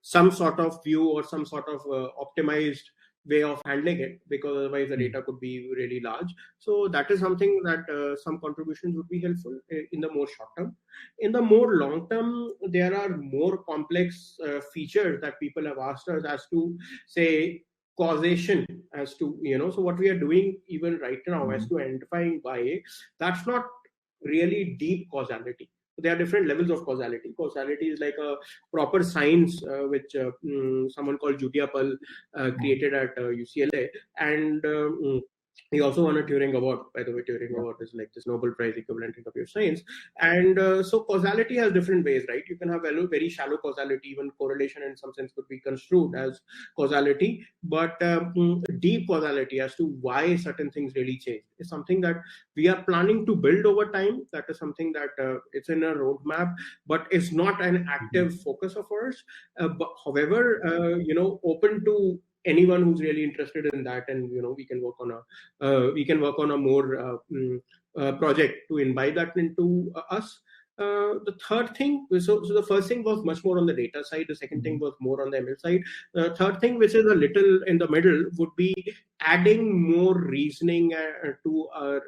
some sort of view or some sort of optimized way of handling it, because otherwise the data could be really large. So that is something that some contributions would be helpful in the more short term. In the more long term, there are more complex features that people have asked us as to, say, causation, as to so what we are doing even right now as to identifying why that's not really deep causality. There are different levels of causality. Causality is like a proper science which someone called Judy Appel created at UCLA, and he also won a Turing Award. By the way, Turing Award is like this Nobel Prize equivalent in computer science. And so causality has different ways, right? You can have very shallow causality. Even correlation in some sense could be construed as causality. But deep causality as to why certain things really change is something that we are planning to build over time. That is something that it's in a roadmap, but it's not an active focus of ours. But however, open to anyone who's really interested in that, and we can work on a more project to invite that into us. The third thing, so the first thing was much more on the data side. The second thing was more on the ML side. The third thing, which is a little in the middle, would be adding more reasoning to our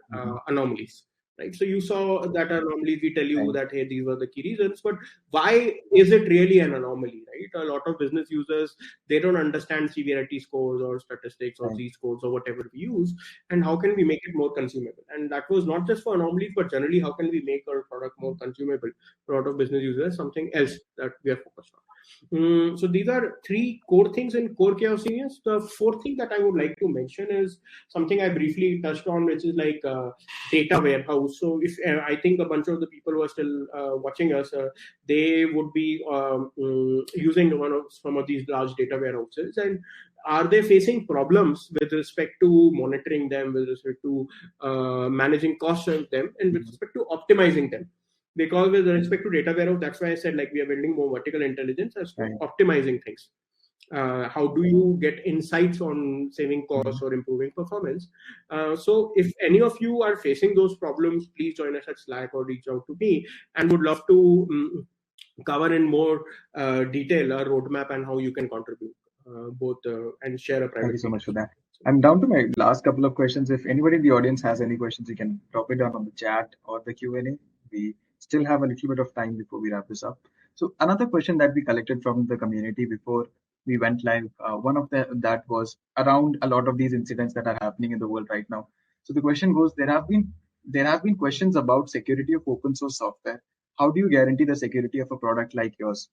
anomalies. Right. So you saw that anomalies, we tell you that, hey, these were the key reasons, but why is it really an anomaly, right? A lot of business users, they don't understand severity scores or statistics or Z-scores or whatever we use, and how can we make it more consumable? And that was not just for anomalies, but generally, how can we make our product more consumable for a lot of business users, something else that we are focused on. So these are three core things in core Chaos Genius. The fourth thing that I would like to mention is something I briefly touched on, which is like data warehouse. So if I think a bunch of the people who are still watching us, they would be using some of these large data warehouses, and are they facing problems with respect to monitoring them, with respect to managing costs of them, and with respect to optimizing them? Because with respect to data warehouse, that's why I said like we are building more vertical intelligence as to optimizing things. How do you get insights on saving costs or improving performance? So if any of you are facing those problems, please join us at Slack or reach out to me, and would love to cover in more detail our roadmap and how you can contribute both and share a private. Thank you so much for that. I'm down to my last couple of questions. If anybody in the audience has any questions, you can drop it down on the chat or the Q&A. We still have a little bit of time before we wrap this up. So another question that we collected from the community before we went live, one of that was around a lot of these incidents that are happening in the world right now. So the question goes: there have been questions about security of open source software. How do you guarantee the security of a product like yours?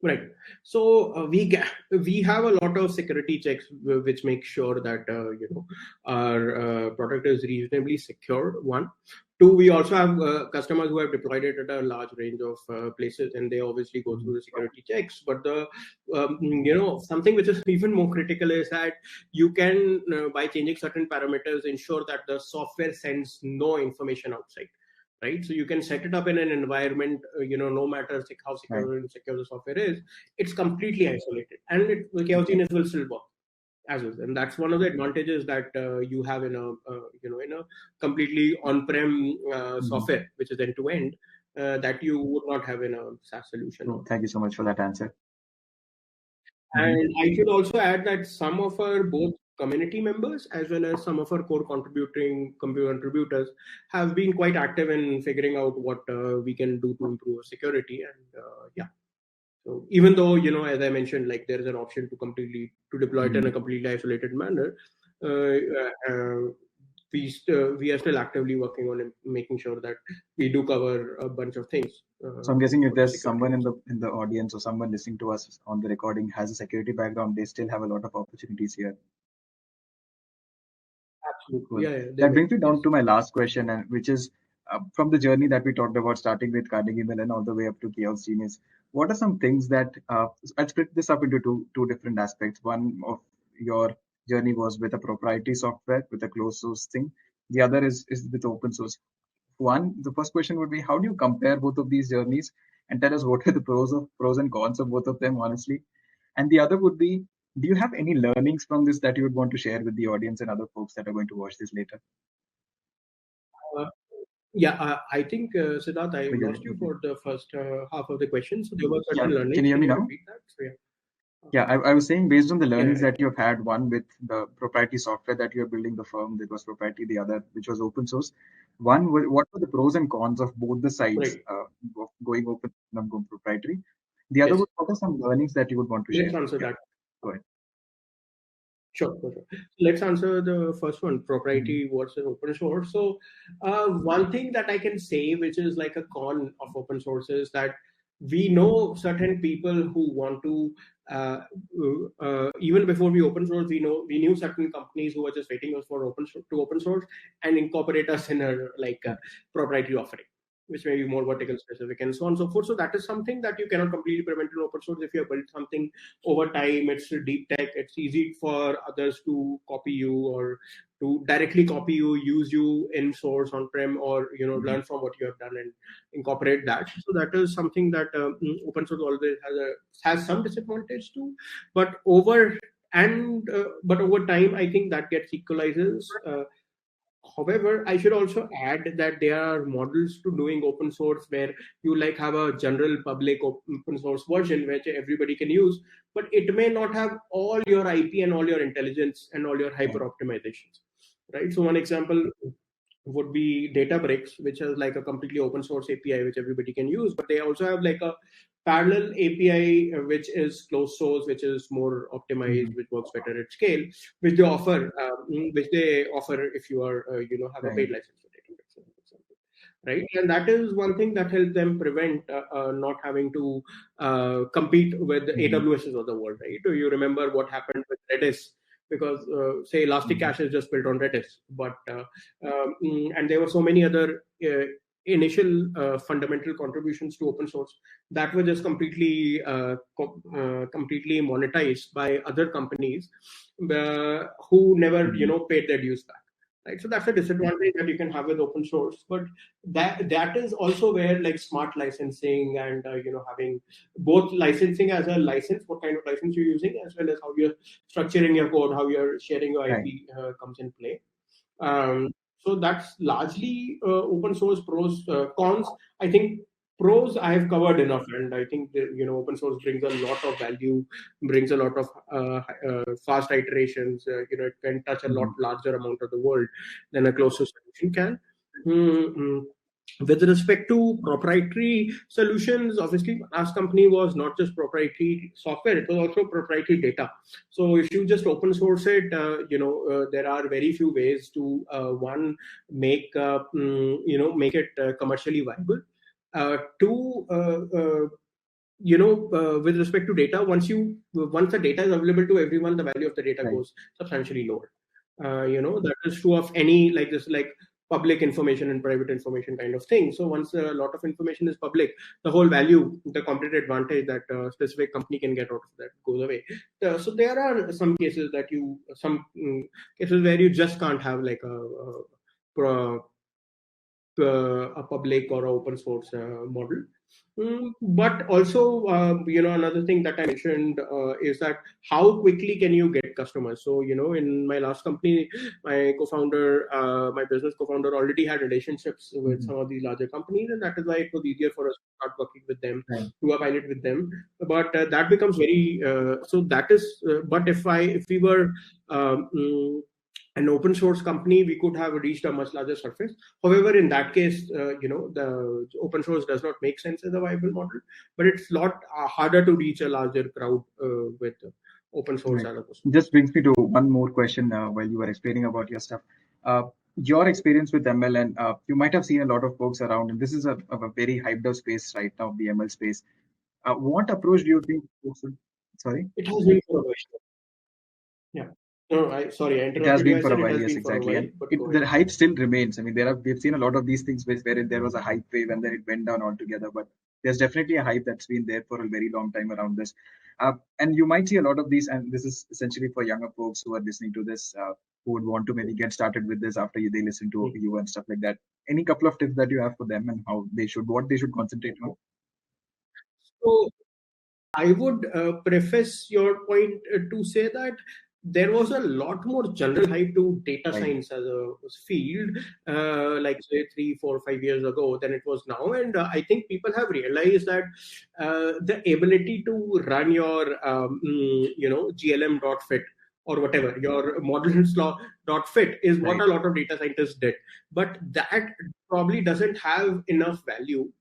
Right. So we have a lot of security checks which make sure that our product is reasonably secure. One, two, we also have customers who have deployed it at a large range of places, and they obviously go through the security checks. But the something which is even more critical is that you can by changing certain parameters ensure that the software sends no information outside. Right, so you can set it up in an environment, no matter how secure the software is, it's completely isolated, and the chaos will still work as well. And that's one of the advantages that you have in a completely on-prem software, which is end-to-end, that you would not have in a SaaS solution. Thank you so much for that answer. And I should also add that some of our both community members as well as some of our core contributors have been quite active in figuring out what we can do to improve security. And so even though, as I mentioned, like there is an option to deploy it in a completely isolated manner, we are still actively working on making sure that we do cover a bunch of things. So I'm guessing if there's someone in the audience or someone listening to us on the recording has a security background, they still have a lot of opportunities here. Absolutely. Cool. Yeah, that brings me down to my last question, and which is from the journey that we talked about, starting with Carnegie Mellon all the way up to Chaos Genius. What are some things that I'd split this up into two different aspects. One of your journey was with a proprietary software, with a closed source thing. The other is with open source. The first question would be, how do you compare both of these journeys and tell us what are the pros and cons of both of them, honestly? And the other would be, do you have any learnings from this that you would want to share with the audience and other folks that are going to watch this later? I think, Siddharth, I lost you for the first half of the question. So there were certain learnings. Can you hear me now? Repeat that? So, I was saying, based on the learnings that you have had, one with the proprietary software that you're building the firm that was proprietary, the other which was open source. One, what were the pros and cons of both the sides of going open and going proprietary? The other, what are some learnings that you would want to share? Let's answer that. Go ahead. Sure. Let's answer the first one, proprietary versus open source. So one thing that I can say, which is like a con of open source, is that we know certain people who want to, even before we open source, we knew certain companies who were just waiting us for open source and incorporate us in a proprietary offering, which may be more vertical specific and so on and so forth. So that is something that you cannot completely prevent in open source. If you have built something over time, it's deep tech, it's easy for others to copy you or to directly copy you, use you in source on-prem, or learn from what you have done and incorporate that. So that is something that open source always has some disadvantage too. But over time, I think that gets equalizes. However, I should also add that there are models to doing open source where you have a general public open source version which everybody can use, but it may not have all your IP and all your intelligence and all your hyper optimizations, right? So one example would be Databricks, which has a completely open source API which everybody can use, but they also have a parallel API which is closed source, which is more optimized, which works better at scale, which they offer if you are have a paid license for Databricks, right? And that is one thing that helps them prevent not having to compete with the AWSs of the world, right? You remember what happened with Redis, because say Elasticache is just built on Redis, but and there were so many other initial fundamental contributions to open source that were just completely monetized by other companies who never paid their dues back. Right, so that's a disadvantage that you can have with open source, but that is also where smart licensing and having both licensing as a license, what kind of license you're using, as well as how you're structuring your code, how you're sharing your IP comes in play. So that's largely open source pros. Cons, I think pros I have covered enough, and I think open source brings a lot of value, brings a lot of fast iterations. It can touch a lot larger amount of the world than a closed source solution can. Mm-hmm. With respect to proprietary solutions, obviously, our company was not just proprietary software; it was also proprietary data. So, if you just open source it, there are very few ways to one make make it commercially viable. Two, with respect to data, once the data is available to everyone, the value of the data goes substantially lower. That is true of any like this, like public information and private information kind of thing. So once a lot of information is public, the whole value, the competitive advantage that a specific company can get out of that goes away. So there are some cases cases where you just can't have like a public or open source model. But also, another thing that I mentioned is that how quickly can you get customers? So, in my last company, my business co-founder already had relationships with some of these larger companies, and that is why it was easier for us to start working with them, do a pilot with them. But that becomes very, so that is, but if we were, an open source company, we could have reached a much larger surface. However, in that case, the open source does not make sense as a viable model, but it's a lot harder to reach a larger crowd with open source as opposed to. Just brings me to one more question while you were explaining about your stuff. Your experience with ML, and you might have seen a lot of folks around, and this is a very hyped up space right now, the ML space. What approach do you think? Sorry? It has been for a while. Yeah. No, I interrupted It has you. been I for said a it while, has yes, been for a exactly. while, And but the hype still remains. I mean, we've seen a lot of these things where there was a hype wave and then it went down altogether. But there's definitely a hype that's been there for a very long time around this. And you might see a lot of these, and this is essentially for younger folks who are listening to this, who would want to maybe get started with this after they listen to you and stuff like that. Any couple of tips that you have for them and what they should concentrate on? So I would preface your point to say that there was a lot more general hype to data science as a field, like say 3, 4, 5 years ago than it was now. And I think people have realized that the ability to run your, GLM.fit or whatever, your models dot fit is what a lot of data scientists did. But that probably doesn't have enough value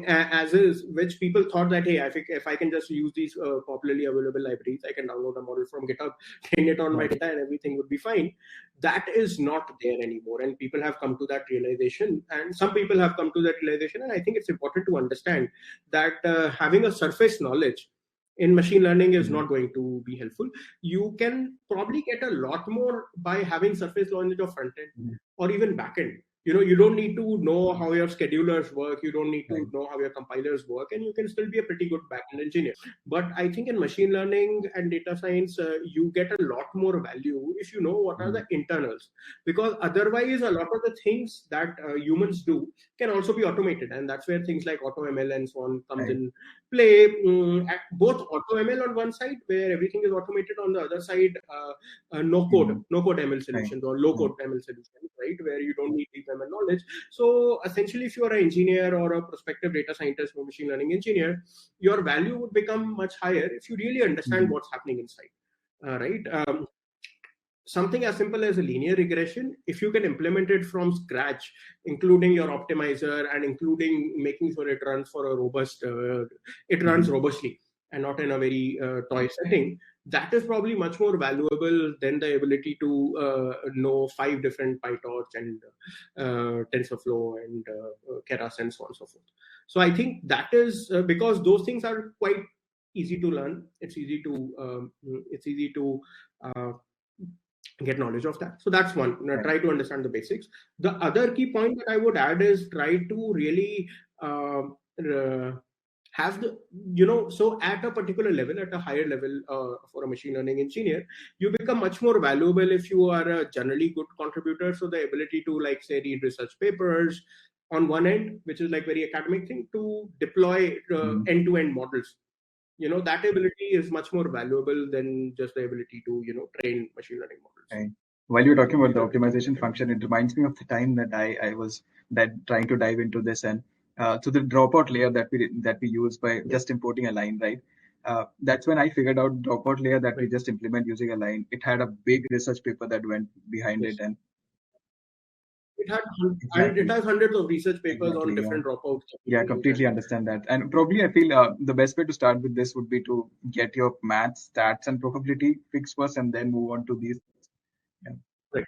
as is, which people thought that, hey, I think if I can just use these popularly available libraries, I can download a model from GitHub, train it on my data, and everything would be fine. That is not there anymore, and people have come to that realization. And some people have come to that realization, and I think it's important to understand that having a surface knowledge in machine learning is not going to be helpful. You can probably get a lot more by having surface knowledge of front end or even back end. You don't need to know how your schedulers work, you don't need to know how your compilers work, and you can still be a pretty good backend engineer. But I think in machine learning and data science, you get a lot more value if you know what are the internals, because otherwise a lot of the things that humans do can also be automated, and that's where things like AutoML and so on comes in play. At both AutoML on one side, where everything is automated, on the other side, no code ML solutions or low code ML solutions, right, where you don't need deep ML knowledge. So essentially, if you are an engineer or a prospective data scientist or machine learning engineer, your value would become much higher if you really understand what's happening inside, right? Something as simple as a linear regression, if you can implement it from scratch, including your optimizer and including making sure it runs for a robust, it runs robustly and not in a very toy setting, that is probably much more valuable than the ability to know 5 different PyTorch and TensorFlow and Keras and so on and so forth. So I think that is because those things are quite easy to learn. It's easy to get knowledge of that. So that's one. Try to understand the basics. The other key point that I would add is try to really have the, so at a particular level, at a higher level for a machine learning engineer, you become much more valuable if you are a generally good contributor. So the ability to, like, say, read research papers on one end, which is like very academic thing, to deploy end-to-end models. That ability is much more valuable than just the ability to, train machine learning models. While you're talking about the optimization function, it reminds me of the time that I was trying to dive into this, and so the dropout layer that we use by just importing a line, right? That's when I figured out dropout layer that we just implement using a line. It had a big research paper that went behind it, and and it has hundreds of research papers on different dropouts. Yeah, completely understand that. And probably I feel the best way to start with this would be to get your maths, stats, and probability fixed first, and then move on to these. Yeah. Right.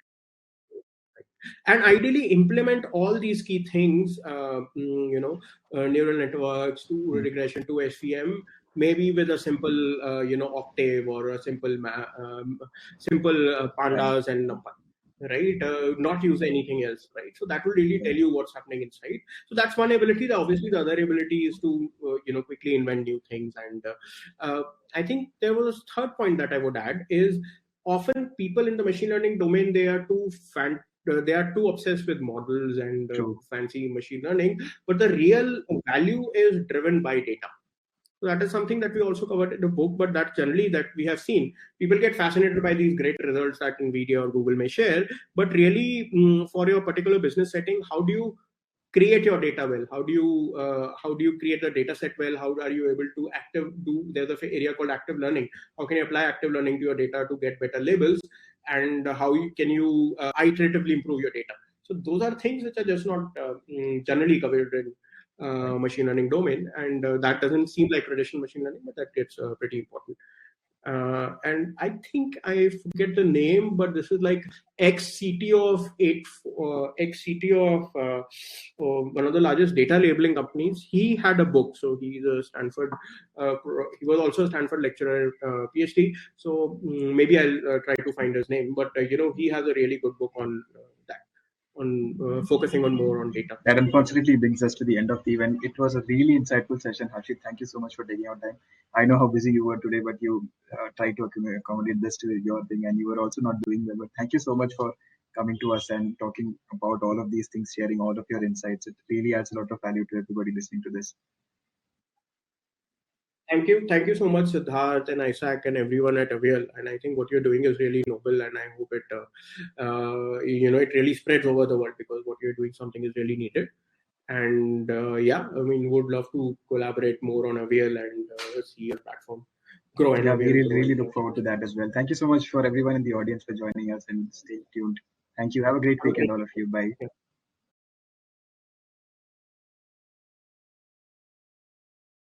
And ideally implement all these key things, neural networks to regression to SVM, maybe with a simple, octave or a simple pandas and numpy, right? Not use anything else, right? So that will really tell you what's happening inside. So that's one ability. Obviously, the other ability is to quickly invent new things. And I think there was a third point that I would add is often people in the machine learning domain, they are too obsessed with models and fancy machine learning, but the real value is driven by data. So that is something that we also covered in the book, but that generally that we have seen. People get fascinated by these great results that NVIDIA or Google may share, but really for your particular business setting, how do you create your data well? How do you create the data set well? How are you able to there's an area called active learning. How can you apply active learning to your data to get better labels? And how can you iteratively improve your data? So those are things which are just not generally covered in machine learning domain, and that doesn't seem like traditional machine learning, but that gets pretty important. And I think I forget the name, but this is like ex-CTO of one of the largest data labeling companies. He had a book, so he's a Stanford. He was also a Stanford lecturer, PhD. So maybe I'll try to find his name. But he has a really good book on that. On focusing on more on data. That unfortunately brings us to the end of the event. It was a really insightful session, Harshit. Thank you so much for taking out time. I know how busy you were today, but you tried to accommodate this to your thing, and you were also not doing well. But thank you so much for coming to us and talking about all of these things, sharing all of your insights. It really adds a lot of value to everybody listening to this. Thank you so much, Siddharth and Isaac and everyone at Avial. And I think what you're doing is really noble, and I hope it, it really spreads over the world, because what you're doing something is really needed. And would love to collaborate more on Avial and see your platform grow. And we really look forward to that as well. Thank you so much for everyone in the audience for joining us, and stay tuned. Thank you. Have a great weekend, all of you. Bye.